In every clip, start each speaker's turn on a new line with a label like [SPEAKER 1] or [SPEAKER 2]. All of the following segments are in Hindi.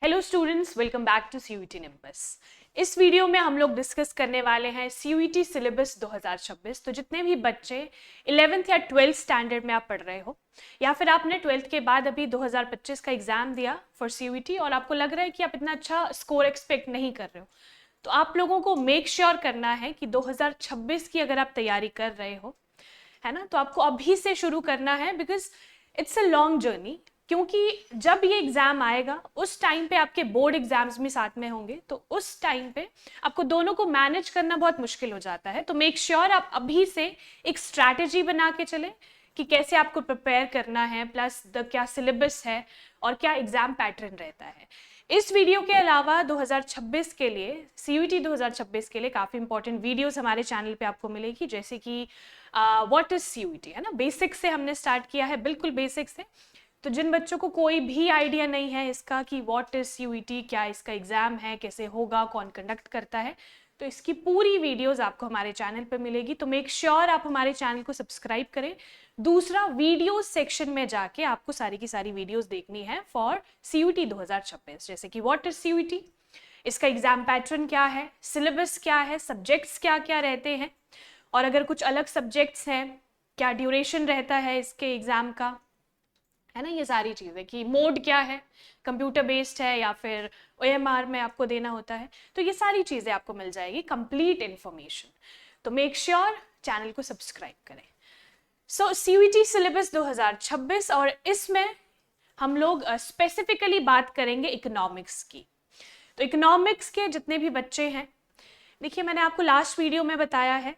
[SPEAKER 1] Hello students, welcome back to CUET Nimbus. इस वीडियो में हम लोग डिस्कस करने वाले हैं सीयूईटी सिलेबस 2026। तो जितने भी बच्चे 11th या 12th स्टैंडर्ड में आप पढ़ रहे हो या फिर आपने 12th के बाद अभी 2025 का एग्जाम दिया फॉर सीयूईटी और आपको लग रहा है कि आप इतना अच्छा स्कोर एक्सपेक्ट नहीं कर रहे हो, तो आप लोगों को मेक श्योर करना है कि 2026 की अगर आप तैयारी कर रहे हो, है ना, तो आपको अभी से शुरू करना है because it's a long journey. क्योंकि जब ये एग्जाम आएगा उस टाइम पे आपके बोर्ड एग्जाम्स भी साथ में होंगे, तो उस टाइम पे आपको दोनों को मैनेज करना बहुत मुश्किल हो जाता है। तो मेक श्योर आप अभी से एक स्ट्रैटेजी बना के चले कि कैसे आपको प्रिपेयर करना है, प्लस द क्या सिलेबस है और क्या एग्जाम पैटर्न रहता है। इस वीडियो के अलावा 2026 के लिए, सीयूईटी 2026 के लिए काफ़ी इंपॉर्टेंट वीडियोस हमारे चैनल पे आपको मिलेगी, जैसे कि व्हाट इज सीयूईटी, है ना। बेसिक से हमने स्टार्ट किया है, बिल्कुल बेसिक से। तो जिन बच्चों को कोई भी आइडिया नहीं है इसका कि व्हाट इज सीयूईटी, क्या इसका एग्जाम है, कैसे होगा, कौन कंडक्ट करता है, तो इसकी पूरी वीडियोस आपको हमारे चैनल पर मिलेगी। तो मेक श्योर आप हमारे चैनल को सब्सक्राइब करें। दूसरा, वीडियोस सेक्शन में जाके आपको सारी की सारी वीडियोस देखनी है फॉर सीयूईटी 2026, जैसे कि व्हाट इज सीयूईटी, इसका एग्जाम पैटर्न क्या है, सिलेबस क्या है, सब्जेक्ट्स क्या क्या रहते हैं, और अगर कुछ अलग सब्जेक्ट्स हैं क्या ड्यूरेशन रहता है इसके एग्जाम का, है ना। ये सारी चीज़ें कि मोड क्या है, कंप्यूटर बेस्ड है या फिर ओएमआर में आपको देना होता है, तो ये सारी चीज़ें आपको मिल जाएगी, कंप्लीट इन्फॉर्मेशन। तो मेक श्योर चैनल को सब्सक्राइब करें। सो सीयूईटी सिलेबस 2026, और इसमें हम लोग स्पेसिफिकली बात करेंगे इकोनॉमिक्स की। तो इकोनॉमिक्स के जितने भी बच्चे हैं, देखिए मैंने आपको लास्ट वीडियो में बताया है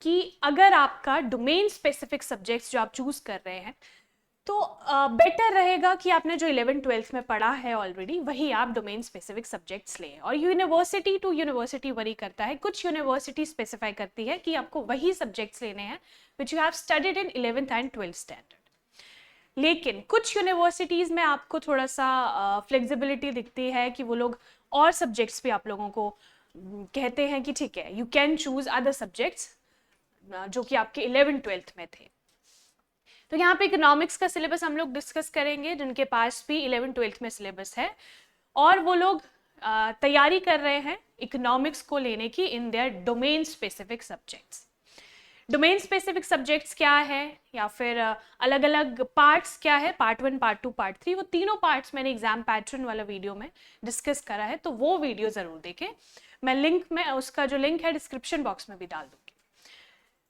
[SPEAKER 1] कि अगर आपका डोमेन स्पेसिफिक सब्जेक्ट्स जो आप चूज कर रहे हैं, तो बेटर रहेगा कि आपने जो 11th-12th में पढ़ा है ऑलरेडी वही आप डोमेन स्पेसिफिक सब्जेक्ट्स लें। और यूनिवर्सिटी टू यूनिवर्सिटी वरी करता है, कुछ यूनिवर्सिटी स्पेसिफाई करती है कि आपको वही सब्जेक्ट्स लेने हैं which you have studied in 11th and 12th standard. लेकिन कुछ यूनिवर्सिटीज़ में आपको थोड़ा सा फ्लेक्सिबिलिटी दिखती है कि वो लोग और सब्जेक्ट्स भी आप लोगों को कहते हैं कि ठीक है, you can choose other subjects जो कि आपके 11th-12th में थे। तो यहाँ पे इकोनॉमिक्स का सिलेबस हम लोग डिस्कस करेंगे, जिनके पास भी 11th-12th में सिलेबस है और वो लोग तैयारी कर रहे हैं इकोनॉमिक्स को लेने की in their domain specific subjects. Domain specific subjects क्या है या फिर अलग अलग पार्ट्स क्या है, पार्ट 1, पार्ट 2, पार्ट 3, वो तीनों पार्ट्स मैंने एग्जाम पैटर्न वाला वीडियो में डिस्कस करा है, तो वो वीडियो ज़रूर देखें। मैं लिंक में उसका जो लिंक है डिस्क्रिप्शन बॉक्स में भी डाल दूँगी।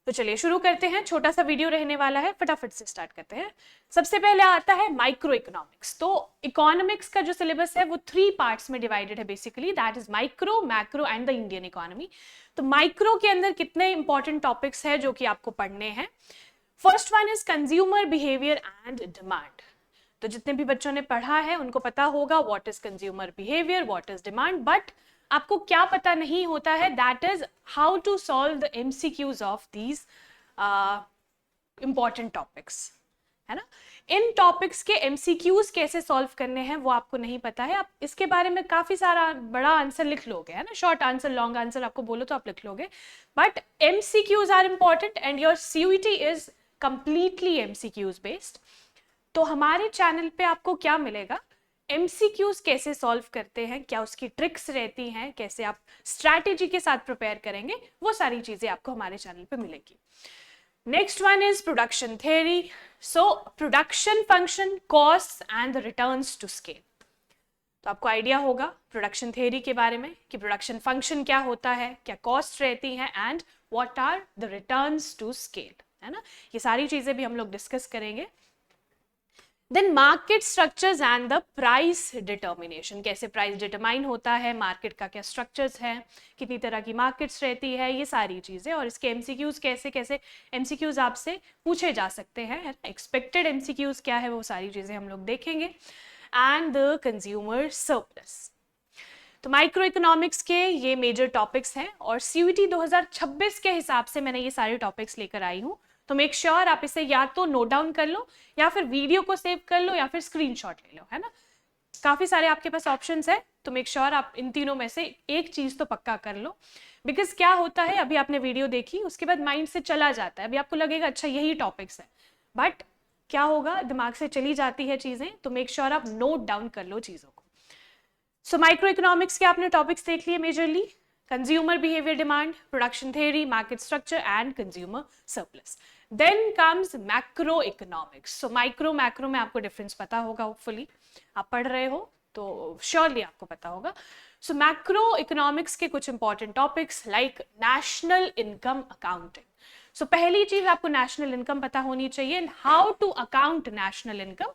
[SPEAKER 1] तो चलिए शुरू करते हैं, छोटा सा वीडियो रहने वाला है, फटाफट से स्टार्ट करते हैं। सबसे पहले आता है माइक्रो इकोनॉमिक्स। तो इकोनॉमिक्स का जो सिलेबस है वो 3 पार्ट्स में डिवाइडेड है basically, that is micro, macro and the Indian economy. तो माइक्रो के अंदर कितने इंपॉर्टेंट टॉपिक्स है जो कि आपको पढ़ने हैं। First one is consumer behaviour and demand. तो जितने भी बच्चों ने पढ़ा है उनको पता होगा what is consumer behaviour, what is demand, but आपको क्या पता नहीं होता है, that is how to solve the MCQs of these important topics, है ना। इन टॉपिक्स के एमसीक्यूज कैसे सॉल्व करने हैं वो आपको नहीं पता है। आप इसके बारे में काफी सारा बड़ा आंसर लिख लोगे, है ना, शॉर्ट आंसर, लॉन्ग आंसर आपको बोलो तो आप लिख लोगे, but MCQs are important and your CUET is completely MCQs based. तो हमारे चैनल पे आपको क्या मिलेगा, एमसीक्यूज कैसे सॉल्व करते हैं, क्या उसकी ट्रिक्स रहती हैं, कैसे आप स्ट्रैटेजी के साथ प्रिपेयर करेंगे, वो सारी चीजें आपको हमारे चैनल पे मिलेगी। Next one is production theory. So production function, cost and the returns to scale. तो आपको आइडिया होगा प्रोडक्शन थ्योरी के बारे में कि प्रोडक्शन फंक्शन क्या होता है, क्या कॉस्ट रहती है and what are the returns to scale, है ना। ये सारी चीजें भी हम लोग डिस्कस करेंगे। Then market structures and the price determination, कैसे प्राइस डिटरमाइन होता है, मार्केट का क्या स्ट्रक्चर्स है, कितनी तरह की मार्केट्स रहती है, ये सारी चीज़ें, और इसके एमसीक्यूज कैसे कैसे एमसीक्यूज आपसे पूछे जा सकते हैं, एक्सपेक्टेड एमसीक्यूज क्या है, वो सारी चीज़ें हम लोग देखेंगे। And the consumer surplus. तो माइक्रो इकोनॉमिक्स के ये मेजर टॉपिक्स हैं और सीयूईटी 2026 के हिसाब से मैंने ये सारे टॉपिक्स लेकर आई हूँ। तो मेक श्योर आप इसे या तो नोट डाउन कर लो या फिर वीडियो को सेव कर लो या फिर स्क्रीनशॉट ले लो, है ना। काफी सारे आपके पास ऑप्शंस है, तो मेक श्योर आप इन तीनों में से एक चीज तो पक्का कर लो। बिकॉज क्या होता है, अभी आपने वीडियो देखी उसके बाद माइंड से चला जाता है, अभी आपको लगेगा अच्छा यही टॉपिक्स है, बट क्या होगा, दिमाग से चली जाती है चीजें, तो मेक श्योर आप नोट डाउन कर लो चीजों को। सो माइक्रो इकोनॉमिक्स के आपने टॉपिक्स देख लिए majorly, consumer behaviour demand, production theory, market structure and consumer surplus. Then comes macro economics. So macro में आपको डिफरेंस पता होगा, होपफुली आप पढ़ रहे हो तो श्योरली आपको पता होगा. सो मैक्रो इकोनॉमिक्स के कुछ important topics like national income accounting. So पहली चीज आपको नेशनल इनकम पता होनी चाहिए and how to account national income,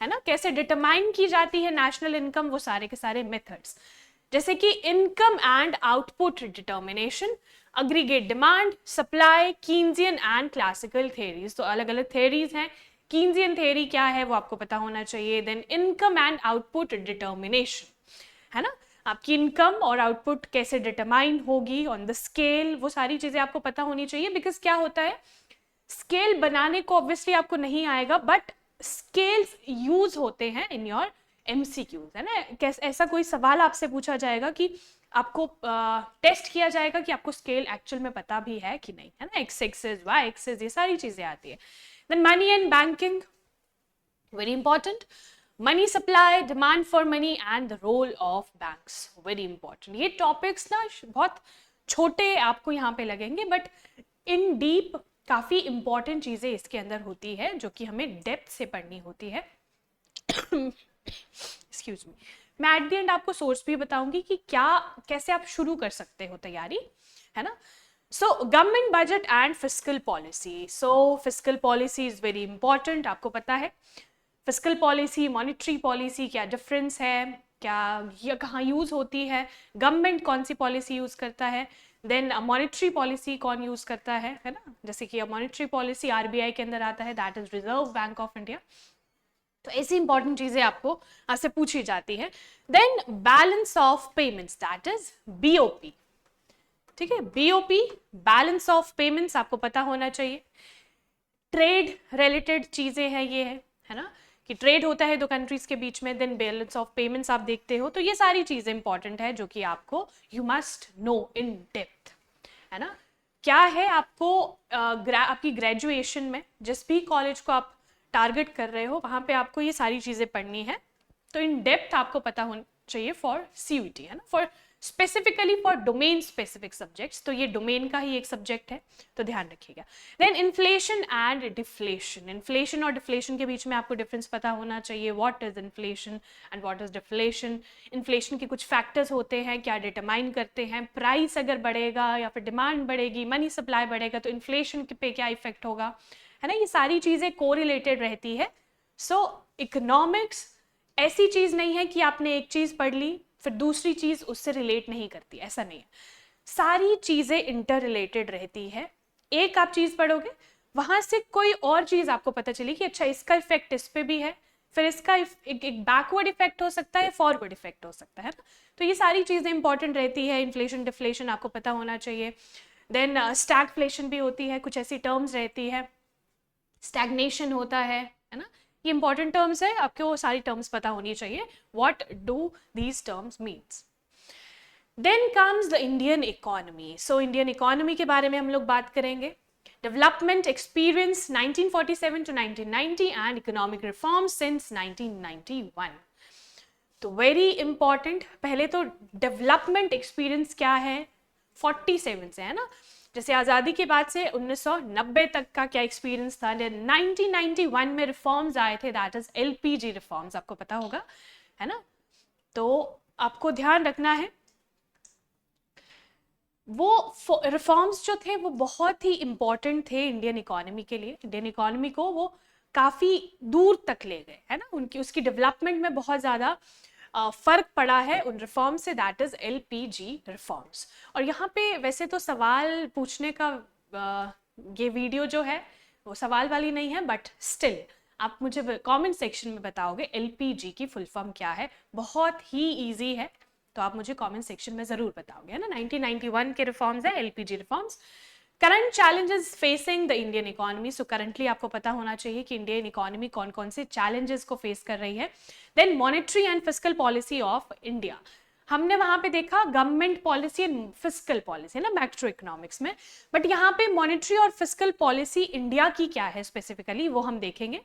[SPEAKER 1] है ना, कैसे डिटरमाइन की जाती है नेशनल इनकम, वो सारे के सारे मेथड्स, जैसे कि income and output determination, aggregate demand, supply, Keynesian and classical theories. तो अलग अलग थेरीज हैं. कीन्जियन थेरी क्या है वो आपको पता होना चाहिए. Then income and output determination, है ना, आपकी इनकम और आउटपुट कैसे डिटरमाइन होगी ऑन द स्केल, वो सारी चीजें आपको पता होनी चाहिए. बिकॉज क्या होता है, स्केल बनाने को ऑब्वियसली आपको नहीं आएगा, बट स्केल्स यूज होते हैं इन योर एमसीक्यूज, है ना. कैसे ऐसा कोई सवाल आपसे पूछा जाएगा कि आपको टेस्ट किया जाएगा कि आपको स्केल एक्चुअल में पता भी है कि नहीं, है ना. एक्स एक्सेस, वाई एक्सेस, ये सारी चीजें आती है. Then money and banking, very important. Money supply, demand for money and the role of banks, very important. ये टॉपिक्स ना बहुत छोटे आपको यहाँ पे लगेंगे, बट इन डीप काफी इंपॉर्टेंट चीजें इसके अंदर होती है जो कि हमें डेप्थ से पढ़नी होती है. Excuse me. मैं एट द एंड आपको सोर्स भी बताऊंगी कि क्या कैसे आप शुरू कर सकते हो तैयारी, है ना. So government budget and fiscal policy. So fiscal policy is very important. आपको पता है फिस्कल पॉलिसी, मॉनिटरी पॉलिसी क्या डिफरेंस है, क्या ये कहाँ यूज होती है, गवर्नमेंट कौन सी पॉलिसी यूज करता है, देन मॉनिटरी पॉलिसी कौन यूज करता है ना. जैसे कि मॉनिटरी पॉलिसी आरबीआई के अंदर आता है, that is Reserve Bank of India. तो ऐसी इंपॉर्टेंट चीजें आपको आपसे पूछी जाती है. Then balance of payments, that is BOP. ठीक है, बीओपी, बैलेंस ऑफ पेमेंट्स आपको पता होना चाहिए. ट्रेड रिलेटेड चीजें हैं ये, है ना, कि ट्रेड होता है दो कंट्रीज के बीच में. देन बैलेंस ऑफ पेमेंट्स आप देखते हो. तो ये सारी चीजें इंपॉर्टेंट है जो कि आपको you must no in depth, है ना. क्या है आपको आपकी ग्रेजुएशन में जिस भी कॉलेज को आप टारगेट कर रहे हो वहां पे आपको ये सारी चीजें पढ़नी है. तो इन डेप्थ आपको पता होना चाहिए फॉर सीयूटी, है ना, for specifically for domain specific subjects. तो ये डोमेन का ही एक सब्जेक्ट है, तो ध्यान रखिएगा. Then inflation and deflation. Inflation और डिफ्लेशन के बीच में आपको डिफरेंस पता होना चाहिए. What is inflation and what is deflation. Inflation के कुछ फैक्टर्स होते हैं, क्या डिटरमाइन करते हैं. प्राइस अगर बढ़ेगा या फिर डिमांड बढ़ेगी, मनी सप्लाई बढ़ेगा, तो इन्फ्लेशन पे क्या इफेक्ट होगा, है ना. ये सारी चीजें कोरिलेटेड रहती है. सो इकोनॉमिक्स ऐसी चीज नहीं है कि आपने एक चीज पढ़ ली फिर दूसरी चीज उससे रिलेट नहीं करती, ऐसा नहीं है. सारी चीजें इंटर रिलेटेड रहती है. एक आप चीज पढ़ोगे वहां से कोई और चीज आपको पता चली कि अच्छा इसका इफेक्ट इस पे भी है, फिर इसका एक बैकवर्ड इफेक्ट हो सकता है, फॉरवर्ड इफेक्ट हो सकता है ना. तो ये सारी चीजें इंपॉर्टेंट रहती है. इन्फ्लेशन डिफ्लेशन आपको पता होना चाहिए. देन स्टैगफ्लेशन भी होती है, कुछ ऐसी टर्म्स रहती है. स्टैग्नेशन होता है ना. ये इंपॉर्टेंट टर्म्स है, आपको वो सारी टर्म्स पता होनी चाहिए. What do these terms means. Then comes the Indian economy. So Indian economy के बारे में हम लोग बात करेंगे. Development experience 1947 to 1990 and economic reforms since 1991. तो वेरी इंपॉर्टेंट. पहले तो डेवलपमेंट एक्सपीरियंस क्या है 47 से, है ना. जैसे आज़ादी के बाद से 1990 तक का क्या एक्सपीरियंस था. 1991 में रिफॉर्म्स आए थे, दैट इज एलपीजी रिफॉर्म्स, आपको पता होगा, है ना. तो आपको ध्यान रखना है वो रिफॉर्म्स जो थे वो बहुत ही इंपॉर्टेंट थे इंडियन इकोनॉमी के लिए. इंडियन इकोनॉमी को वो काफ़ी दूर तक ले गए, है ना. उनकी उसकी डेवलपमेंट में बहुत ज़्यादा फर्क पड़ा है उन रिफॉर्म से, दैट इज एलपीजी रिफॉर्म्स. और यहाँ पे वैसे तो सवाल पूछने का ये वीडियो जो है वो सवाल वाली नहीं है, बट स्टिल आप मुझे कमेंट सेक्शन में बताओगे एलपीजी की फुल फॉर्म क्या है. बहुत ही इजी है, तो आप मुझे कमेंट सेक्शन में जरूर बताओगे, है ना. 1991 के रिफॉर्म्स है LPG reforms. Current challenges facing the Indian economy. So currently आपको पता होना चाहिए कि इंडियन इकोनॉमी कौन कौन से चैलेंजेस को फेस कर रही है. Then monetary and fiscal policy of India. हमने वहां पे देखा government policy and fiscal policy, ना, मैक्रो इकोनॉमिक्स में. बट यहाँ पे मॉनेटरी और फिस्कल पॉलिसी इंडिया की क्या है स्पेसिफिकली वो हम देखेंगे.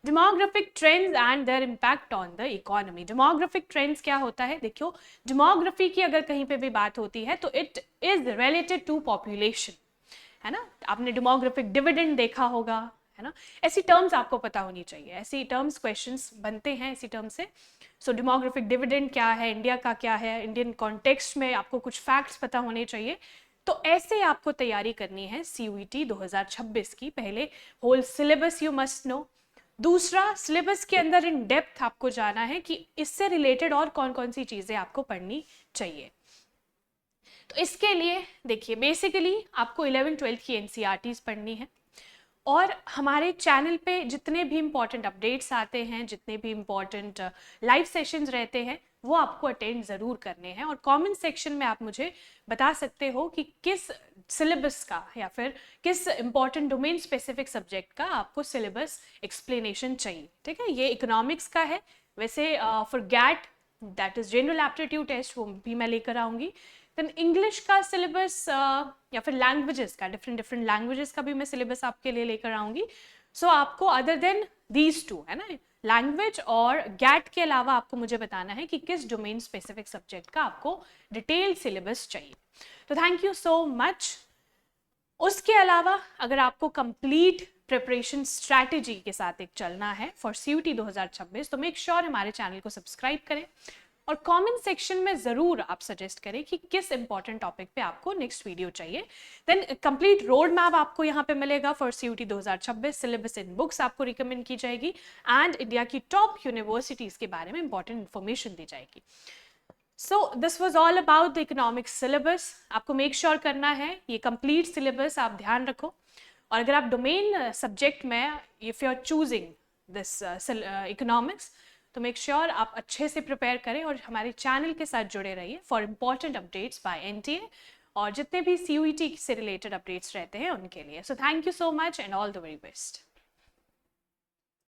[SPEAKER 1] Demographic trends and there impact on the economy. Demographic trends क्या होता है? देखियो, डेमोग्राफी की अगर कहीं पे भी बात होती है तो it is related to population, है ना। आपने डेमोग्राफिक डिविडेंड देखा होगा, है ना। ऐसी टर्म्स आपको पता होनी चाहिए, ऐसी टर्म्स क्वेश्चंस बनते हैं ऐसी टर्म्स से। सो डेमोग्राफिक डिविडेंड क्या है, इंडिया का क्या है, इंडियन कॉन्टेक्स्ट में आपको कुछ फैक्ट्स पता होने चाहिए। तो ऐसे आपको तैयारी करनी है CUET 2026 की। पहले whole syllabus you must know, दूसरा सिलेबस के अंदर इन डेप्थ आपको जाना है कि इससे रिलेटेड और कौन कौन सी चीज़ें आपको पढ़नी चाहिए। तो इसके लिए देखिए, बेसिकली आपको 11th-12th की NCERTs पढ़नी है, और हमारे चैनल पे जितने भी इम्पॉर्टेंट अपडेट्स आते हैं, जितने भी इम्पॉर्टेंट लाइव सेशंस रहते हैं, वो आपको अटेंड ज़रूर करने हैं। और कमेंट सेक्शन में आप मुझे बता सकते हो कि किस सिलेबस का या फिर किस इम्पॉर्टेंट डोमेन स्पेसिफिक सब्जेक्ट का आपको सिलेबस एक्सप्लेनेशन चाहिए, ठीक है। ये इकोनॉमिक्स का है, वैसे for GAT that is general aptitude test, वो भी मैं लेकर आऊँगी। देन इंग्लिश का सिलेबस या फिर लैंग्वेजेस का, डिफरेंट लैंग्वेजेस का भी मैं सिलेबस आपके लिए लेकर आऊँगी। सो आपको अदर देन दीज टू, है ना, लैंग्वेज और गैट के अलावा आपको मुझे बताना है कि किस डोमेन स्पेसिफिक सब्जेक्ट का आपको डिटेल सिलेबस चाहिए। तो थैंक यू सो मच। उसके अलावा अगर आपको कंप्लीट प्रिपरेशन स्ट्रैटेजी के साथ एक चलना है फॉर CUET 2026, तो मेक श्योर हमारे चैनल को सब्सक्राइब करें और कमेंट सेक्शन में ज़रूर आप सजेस्ट करें कि किस इंपॉर्टेंट टॉपिक पे आपको नेक्स्ट वीडियो चाहिए। देन कंप्लीट रोड मैप आपको यहाँ पे मिलेगा for CUET 2026, syllabus in books आपको रिकमेंड की जाएगी, एंड इंडिया की टॉप यूनिवर्सिटीज़ के बारे में इंपॉर्टेंट इन्फॉर्मेशन दी जाएगी। So this was all about the economics syllabus. आपको मेक श्योर करना है ये कंप्लीट सिलेबस आप ध्यान रखो, और अगर आप डोमेन सब्जेक्ट में if you are choosing this economics, तो मेक श्योर आप अच्छे से प्रिपेयर करें और हमारे चैनल के साथ जुड़े रहिए for important updates by NTA और जितने भी CUET से रिलेटेड अपडेट्स रहते हैं उनके लिए। So thank you so much and all the very best.